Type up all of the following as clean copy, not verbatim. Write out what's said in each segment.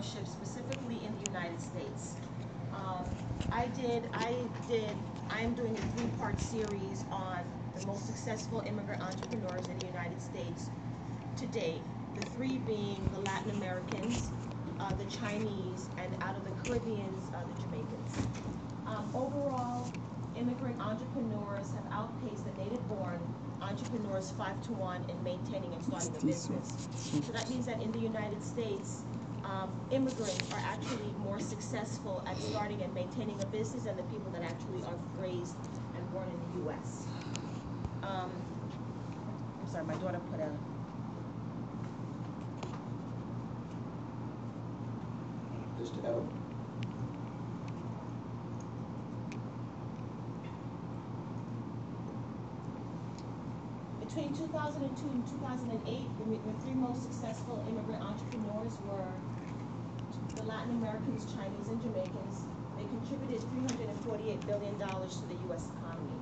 entrepreneurship, specifically in the United States. I'm doing a three-part series on the most successful immigrant entrepreneurs in the United States to date. The three being the Latin Americans, the Chinese, and out of the Caribbeans, the Jamaicans. Overall, immigrant entrepreneurs have outpaced the native-born entrepreneurs 5-to-1 in maintaining and starting a business. So that means that in the United States, immigrants are actually more successful at starting and maintaining a business than the people that actually are raised and born in the U.S. I'm sorry, my daughter put a... Just L. Between 2002 and 2008, the three most successful immigrant entrepreneurs were the Latin Americans, Chinese, and Jamaicans. They contributed $348 billion to the U.S. economy.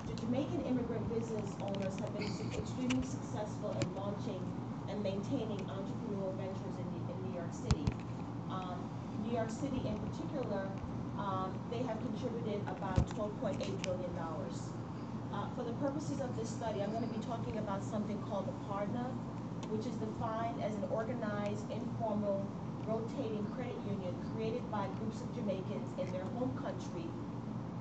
The Jamaican immigrant business owners have been extremely successful in launching and maintaining entrepreneurial ventures in New York City. New York City in particular, they have contributed about $12.8 billion. For the purposes of this study, I'm going to be talking about something called a partner, which is defined as an organized, informal, rotating credit union created by groups of Jamaicans in their home country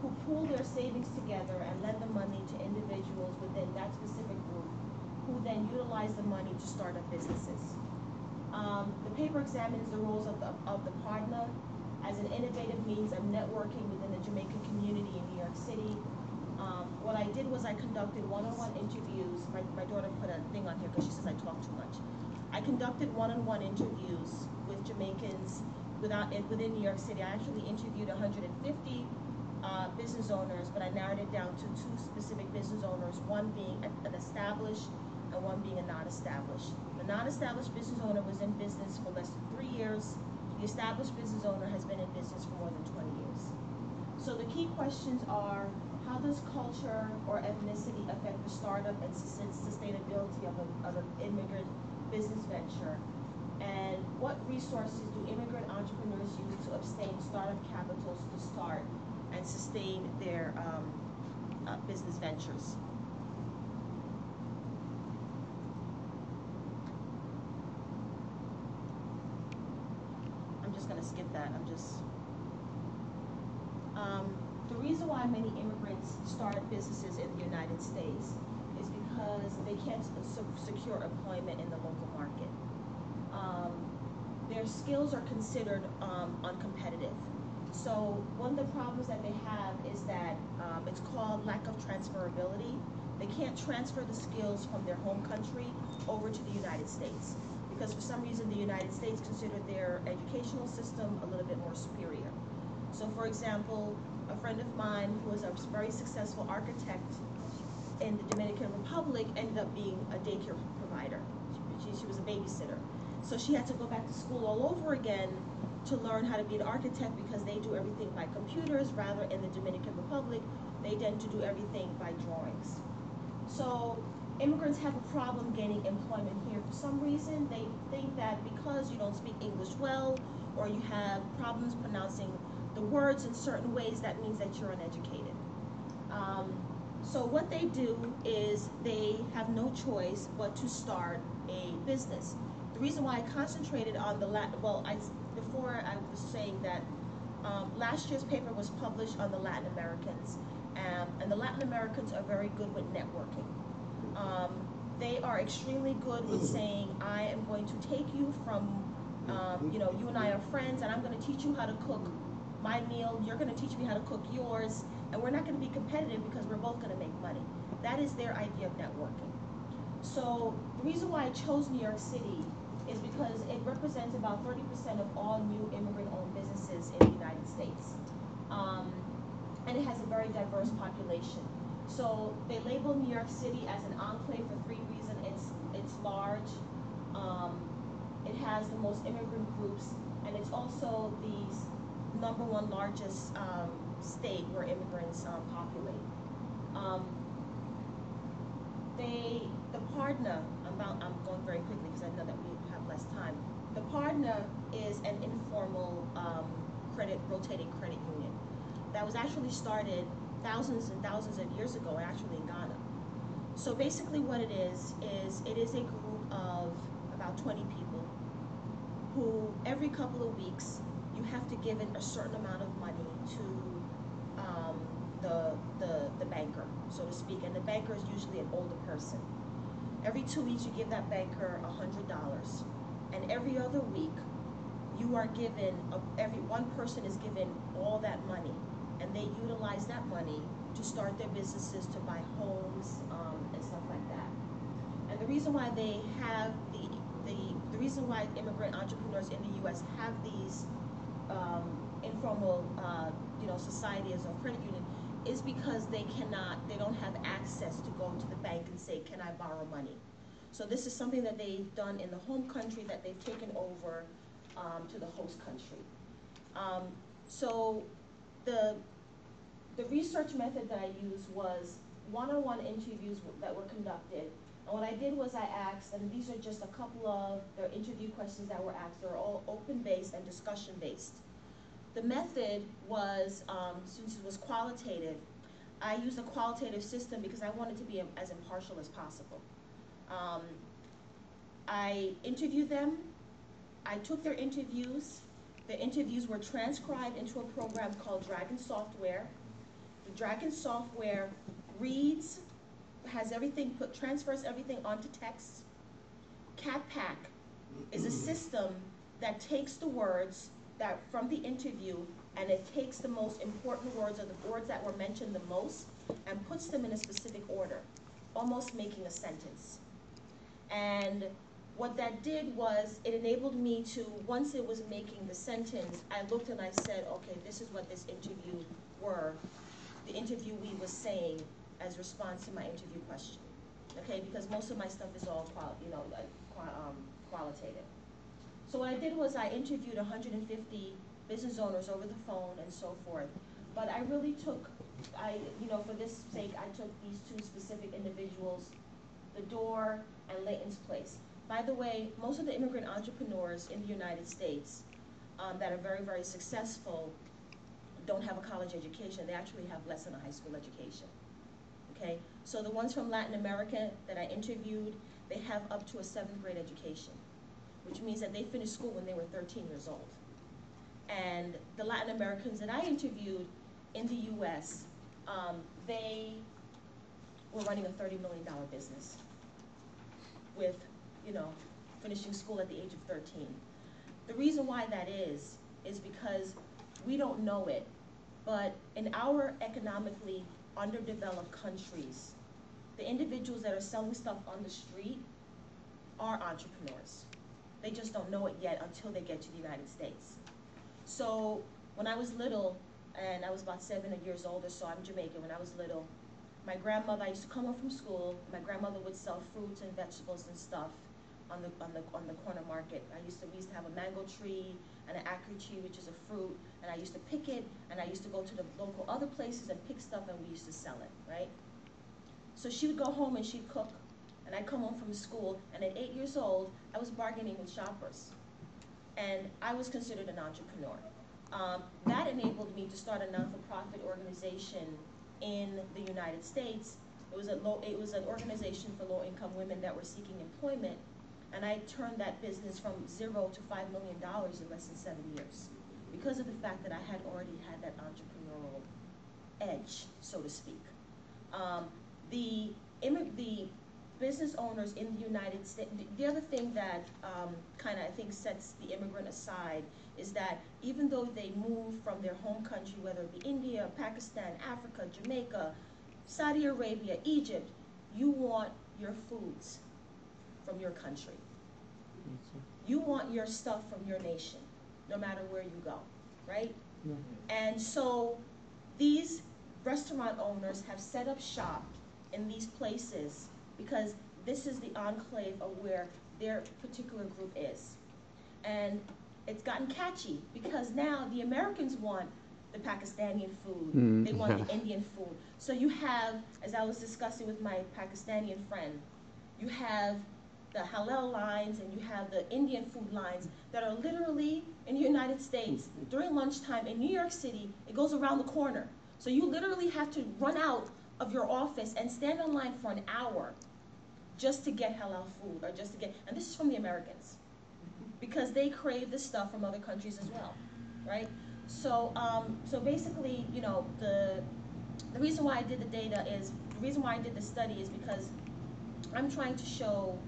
who pool their savings together and lend the money to individuals within that specific group who then utilize the money to start up businesses. The paper examines the roles of the partner as an innovative means of networking within the Jamaican community in New York City. What I did was I conducted one-on-one interviews. My daughter put a thing on here because she says I talk too much. I conducted one-on-one interviews with Jamaicans within New York City. I actually interviewed 150 business owners, but I narrowed it down to two specific business owners, one being an established and one being a non-established. The non-established business owner was in business for less than 3 years. The established business owner has been in business for more than 20 years. So the key questions are, how does culture or ethnicity affect the startup and sustainability of an immigrant business venture? And what resources do immigrant entrepreneurs use to obtain startup capitals to start and sustain their business ventures? I'm just going to skip that. The reason why many immigrants start businesses in the United States is because they can't secure employment in the local market. Their skills are considered uncompetitive. So one of the problems that they have is that it's called lack of transferability. They can't transfer the skills from their home country over to the United States because for some reason the United States considered their educational system a little bit more superior. So for example, a friend of mine who was a very successful architect in the Dominican Republic ended up being a daycare provider. She was a babysitter. So she had to go back to school all over again to learn how to be an architect because they do everything by computers, rather in the Dominican Republic, they tend to do everything by drawings. So immigrants have a problem gaining employment here. For some reason, they think that because you don't speak English well or you have problems pronouncing the words in certain ways, that means that you're uneducated. So what they do is they have no choice but to start a business. The reason why I concentrated on the before I was saying that last year's paper was published on the Latin Americans, and the Latin Americans are very good with networking. They are extremely good with saying, I am going to take you from, you and I are friends, and I'm going to teach you how to cook my meal, you're going to teach me how to cook yours, and we're not going to be competitive because we're both going to make money. That is their idea of networking. So the reason why I chose New York City is because it represents about 30% of all new immigrant-owned businesses in the United States. And it has a very diverse population. So they label New York City as an enclave for three reasons. It's large, it has the most immigrant groups, and it's also the #1 largest state where immigrants populate. The partner, I'm going very quickly because I know that we have less time. The partner is an informal rotating credit union that was actually started thousands and thousands of years ago, actually in Ghana. So basically what it is it is a group of about 20 people who every couple of weeks you have to give in a certain amount of money to the banker, so to speak, and the banker is usually an older person. Every 2 weeks you give that banker $100, and every other week you are given, every one person is given all that money, and they utilize that money to start their businesses, to buy homes, and stuff like that. And the reason why they have the reason why immigrant entrepreneurs in the U.S. have these informal, societies or credit union is because they don't have access to go to the bank and say, can I borrow money? So this is something that they've done in the home country that they've taken over to the host country. So the research method that I used was one-on-one interviews that were conducted. And what I did was I asked, and these are just a couple of the interview questions that were asked. They're all open-based and discussion-based. The method was, since it was qualitative, I used a qualitative system because I wanted to be as impartial as possible. I interviewed them. I took their interviews. The interviews were transcribed into a program called Dragon Software. The Dragon Software reads, has everything, transfers everything onto text. CatPack is a system that takes the words that from the interview, and it takes the most important words, or the words that were mentioned the most, and puts them in a specific order, almost making a sentence. And what that did was it enabled me to, once it was making the sentence, I looked and I said, okay, this is what this the interviewee was saying as response to my interview question. Okay, because most of my stuff is all qualitative. So what I did was I interviewed 150 business owners over the phone and so forth. But I really took, for this sake, I took these two specific individuals, the door and Layton's Place. By the way, most of the immigrant entrepreneurs in the United States that are very, very successful don't have a college education. They actually have less than a high school education. Okay, so the ones from Latin America that I interviewed, they have up to a 7th grade education, which means that they finished school when they were 13 years old. And the Latin Americans that I interviewed in the U.S., they were running a $30 million business with, finishing school at the age of 13. The reason why that is because we don't know it, but in our economically underdeveloped countries, the individuals that are selling stuff on the street are entrepreneurs. They just don't know it yet until they get to the United States. So when I was little, and I was about 7 years old or so, I'm Jamaican, when I was little, my grandmother, I used to come home from school, my grandmother would sell fruits and vegetables and stuff on the corner market. We used to have a mango tree and an acri tree, which is a fruit, and I used to pick it, and I used to go to the local other places and pick stuff, and we used to sell it, right? So she would go home and she'd cook, and I'd come home from school, and at 8 years old, I was bargaining with shoppers, and I was considered an entrepreneur. That enabled me to start a non-for-profit organization in the United States. It was an organization for low-income women that were seeking employment, and I turned that business from 0 to $5 million in less than 7 years because of the fact that I had already had that entrepreneurial edge, so to speak. The business owners in the United States, the other thing that kind of I think sets the immigrant aside is that even though they move from their home country, whether it be India, Pakistan, Africa, Jamaica, Saudi Arabia, Egypt, you want your foods from your country. You want your stuff from your nation, no matter where you go, right? Yeah. And so these restaurant owners have set up shop in these places because this is the enclave of where their particular group is. And it's gotten catchy because now the Americans want the Pakistani food, they want the Indian food. So you have, as I was discussing with my Pakistani friend, you have the halal lines and you have the Indian food lines that are literally in the United States during lunchtime. In New York City, it goes around the corner. So you literally have to run out of your office and stand in line for an hour just to get halal food, or just to get, and this is from the Americans, because they crave this stuff from other countries as well, right? So, so basically, you know, the reason why I did the data is, the reason why I did the study is because I'm trying to show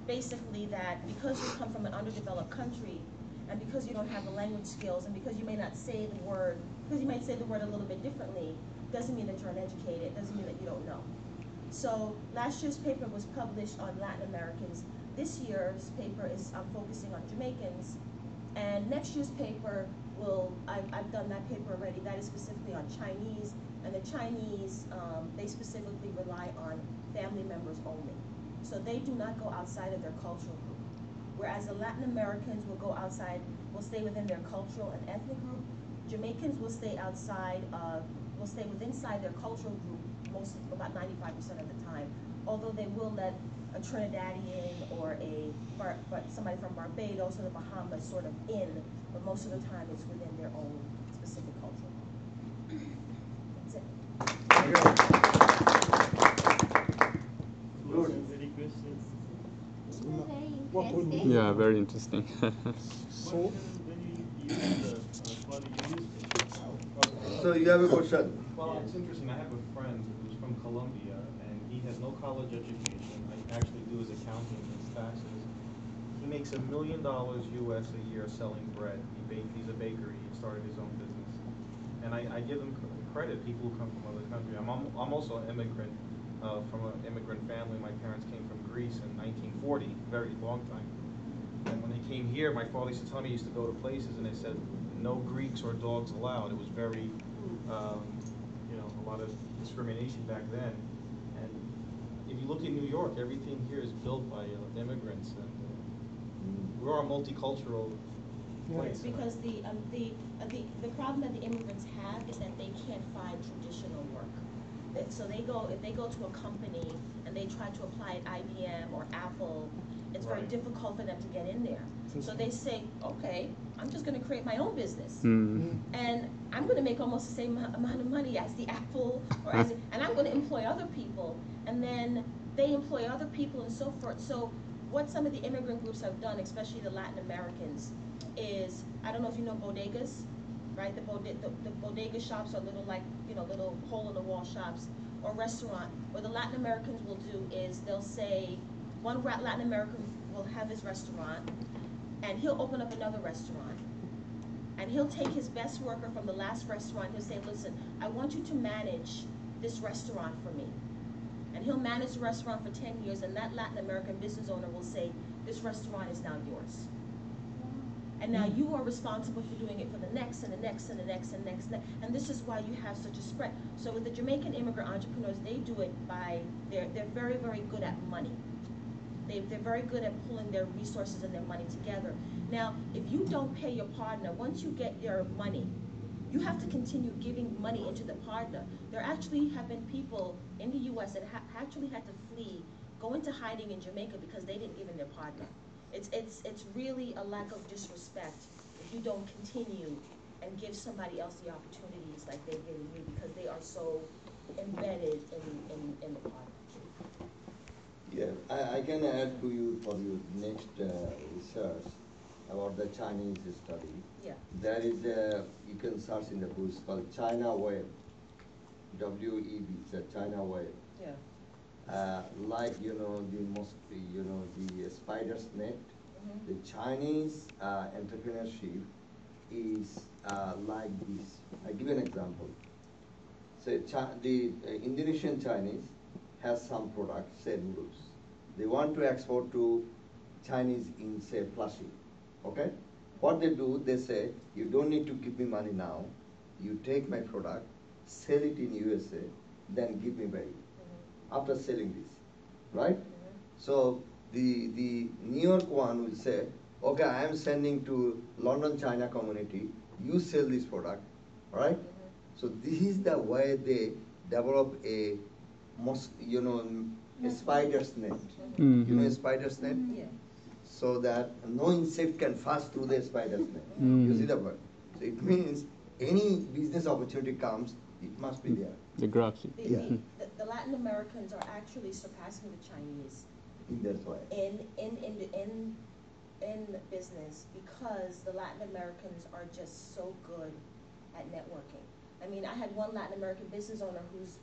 basically that because you come from an underdeveloped country, and because you don't have the language skills, and because you may not say the word, because you might say the word a little bit differently, doesn't mean that you're uneducated, doesn't mean that you don't know. So last year's paper was published on Latin Americans. This year's paper is focusing on Jamaicans, and next year's paper will, I've done that paper already, that is specifically on Chinese, and the Chinese, they specifically rely on family members only. So they do not go outside of their cultural group. Whereas the Latin Americans will go outside, will stay within their cultural and ethnic group. Jamaicans will stay outside of, will stay within inside their cultural group most, about 95% of the time. Although they will let a Trinidadian or somebody from Barbados or the Bahamas sort of in, but most of the time it's within their own specific culture. That's it. Good. Any questions? What would be? Yeah, very interesting. So, So you have a question? Well, it's interesting. I have a friend who's from Colombia, and he has no college education. I actually do his accounting and his taxes. He makes $1 million US a year selling bread. He's a bakery. He started his own business, and I give him credit. People who come from other countries. I'm also an immigrant from an immigrant family. My parents came from Greece in 1940, very long time. And when they came here, my father used to tell me he used to go to places and they said no Greeks or dogs allowed. It was very, you know, a lot of discrimination back then. And if you look in New York, everything here is built by immigrants, and we're a multicultural place. Because the problem that the immigrants have is that they can't find traditional work. So they go, if they go to a company and they try to apply at IBM or Apple, it's very difficult for them to get in there. So they say, okay, I'm just going to create my own business, and I'm going to make almost the same amount of money as the Apple, or as, and I'm going to employ other people, and then they employ other people and so forth. So what some of the immigrant groups have done, especially the Latin Americans, is, I don't know if you know bodegas, right? The bodega shops are little, like, you know, little hole-in-the-wall shops, or restaurant. What the Latin Americans will do is they'll say, one Latin American will have his restaurant, and he'll open up another restaurant, and he'll take his best worker from the last restaurant. He'll say, listen, I want you to manage this restaurant for me. And he'll manage the restaurant for 10 years, and that Latin American business owner will say, this restaurant is now yours. And now you are responsible for doing it for the next and the next and the next and the next. And this is why you have such a spread. So with the Jamaican immigrant entrepreneurs, they do it by, they're very, very good at money. They're very good at pulling their resources and their money together. Now, if you don't pay your partner, once you get your money, you have to continue giving money into the partner. There actually have been people in the U.S. that actually had to flee, go into hiding in Jamaica because they didn't give in their partner. It's really a lack of disrespect if you don't continue and give somebody else the opportunities like they've given you, because they are so embedded in the partner. Yeah, I can add to you for your next research about the Chinese study. Yeah. There is you can search in the book, it's called China Web, W-E-B, it's a China Web. Yeah. Like, you know, the spider's net, the Chinese entrepreneurship is like this. I give an example. Say the Indonesian Chinese has some product, say noodles. They want to export to Chinese in, say, plushie, okay? What they do, they say, you don't need to give me money now. You take my product, sell it in USA, then give me value after selling this, right? So the New York one will say, okay, I am sending to London China community, you sell this product, all right? So this is the way they develop a a spider's net. Mhm. You know a spider's net? Yeah. So that no insect can pass through the spider's net. You see the word? So it means any business opportunity comes, it must be there. The grabs it. Yeah. The Latin Americans are actually surpassing the Chinese In that way. in business because the Latin Americans are just so good at networking. I mean, I had one Latin American business owner whose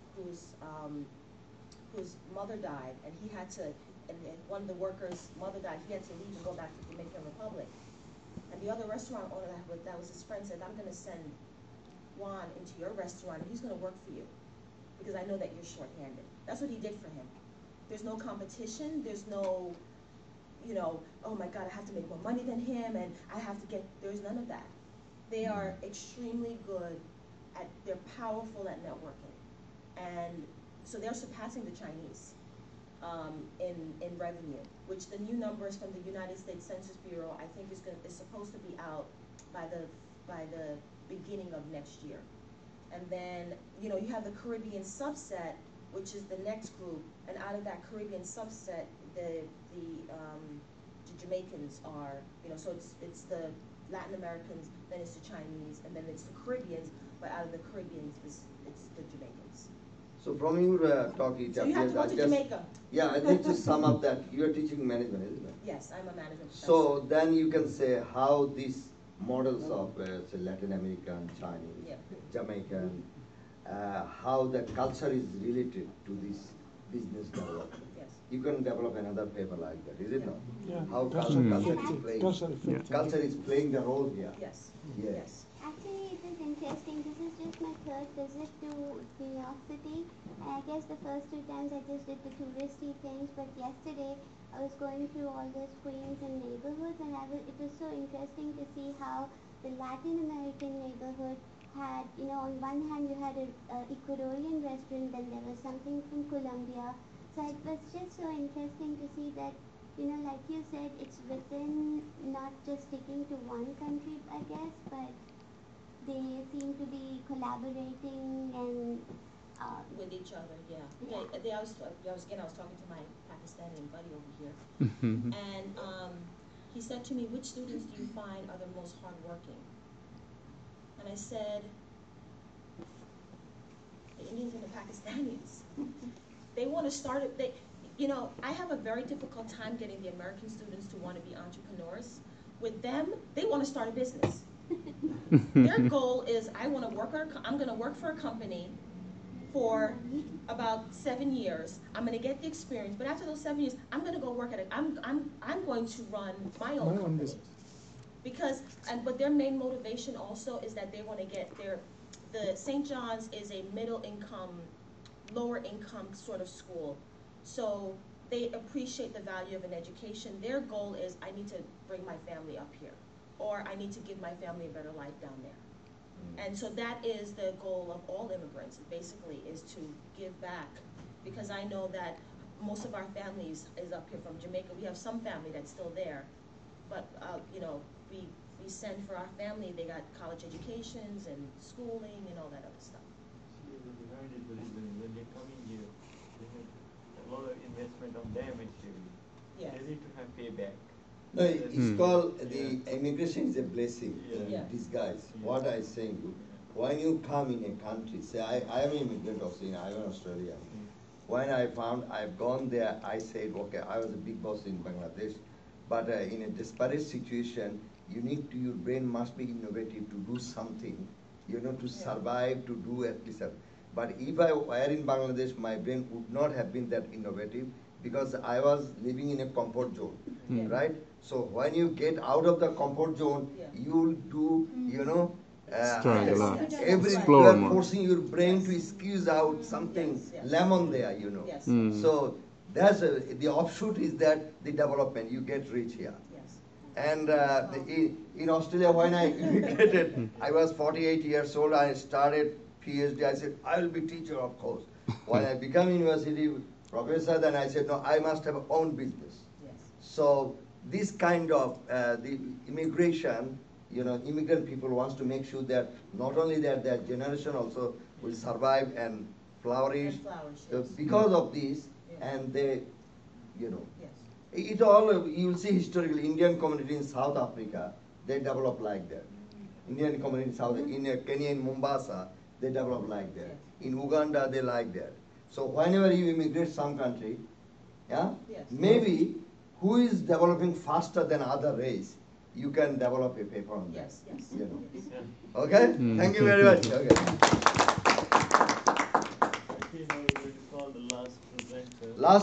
mother died, and he had to, and one of the workers' mother died, he had to leave and go back to Jamaican Republic. And the other restaurant owner that was his friend said, I'm gonna send Juan into your restaurant, and he's gonna work for you, because I know that you're shorthanded. That's what he did for him. There's no competition, there's no, you know, oh my God, I have to make more money than him, and I have to get, there's none of that. They are extremely good at, they're powerful at networking. And so they're surpassing the Chinese in revenue, which the new numbers from the United States Census Bureau, I think is supposed to be out by the beginning of next year. And then, you know, you have the Caribbean subset, which is the next group, and out of that Caribbean subset, the Jamaicans are, you know, so it's the Latin Americans, then it's the Chinese, and then it's the Caribbeans, but out of the Caribbeans, it's the Jamaicans. So from your talk, it So you have to go to Jamaica. Yeah, I think to sum up that, you are teaching management, isn't it? Yes, I'm a management professor. So then you can say how these models of say Latin American, Chinese, Yeah. Jamaican, how the culture is related to this business development. Yes. You can develop another paper like that, is it Yeah. not? Yeah, How that's culture effective. is playing. That's effective. Culture is playing the role here. Yes. Yes. Actually, it is interesting. This is just my third visit to New York City. And I guess the first 2 times I just did the touristy things, but yesterday I was going through all the Queens and neighborhoods, and it was so interesting to see how the Latin American neighborhood had, you know, on one hand you had a Ecuadorian restaurant, then there was something from Colombia. So it was just so interesting to see that, you know, like you said, it's within not just sticking to one country, I guess, but they seem to be collaborating and With each other, yeah. Yeah. I was talking to my Pakistani buddy over here, Mhm. and he said to me, which students do you find are the most hardworking? And I said, the Indians and the Pakistanis. They want to start it, you know, I have a very difficult time getting the American students to want to be entrepreneurs. With them, they want to start a business. Their goal is, I'm going to work for a company for about 7 years. I'm going to get the experience, but after those 7 years, I'm going to go work at it. I'm going to run my own company. business. Because, but their main motivation also is that they want to get the St. John's is a middle income, lower income sort of school. So they appreciate the value of an education. Their goal is, I need to bring my family up here, or I need to give my family a better life down there. And so that is the goal of all immigrants, basically, is to give back. Because I know that most of our families is up here from Jamaica. We have some family that's still there. But, you know, we send for our family, they got college educations and schooling and all that other stuff. Behind it, the reason when they come in here, they have a lot of investment on their material. Yes. They need to have payback. No, it's called, the immigration is a blessing in Yeah. disguise. Yeah. What I saying you, when you come in a country, say I am an immigrant also, I'm an Australian. When I've gone there, I said, okay, I was a big boss in Bangladesh, but in a desperate situation, your brain must be innovative to do something, you know, to survive, to do at least. But if I were in Bangladesh, my brain would not have been that innovative because I was living in a comfort zone, right? So when you get out of the comfort zone, you'll do, you know, Struggle out. you Explore are more. forcing your brain to squeeze out something lemon there, you know. Yes. So that's the offshoot is that the development, you get rich here. Yes. And in Australia, when I immigrated, I was 48 years old. I started PhD. I said, I will be teacher, of course. When I became university professor, then I said, no, I must have own business. Yes. So this kind of the immigration, you know, immigrant people wants to make sure that not only that their generation also will survive and flourish. And flourish, So yes. because of this, and they, you know, Yes. it all, you will see historically, Indian community in South Africa, they develop like that. Indian community in South, in Kenya, in Mombasa, they develop like that. Yes. In Uganda, they like that. So whenever you immigrate some country, yeah, Yes. maybe who is developing faster than other race, you can develop a paper on that. Yes, yes. You know. Yes. Yeah. Okay? Thank you very much. Okay. I think now we're going to call the last presenter. Last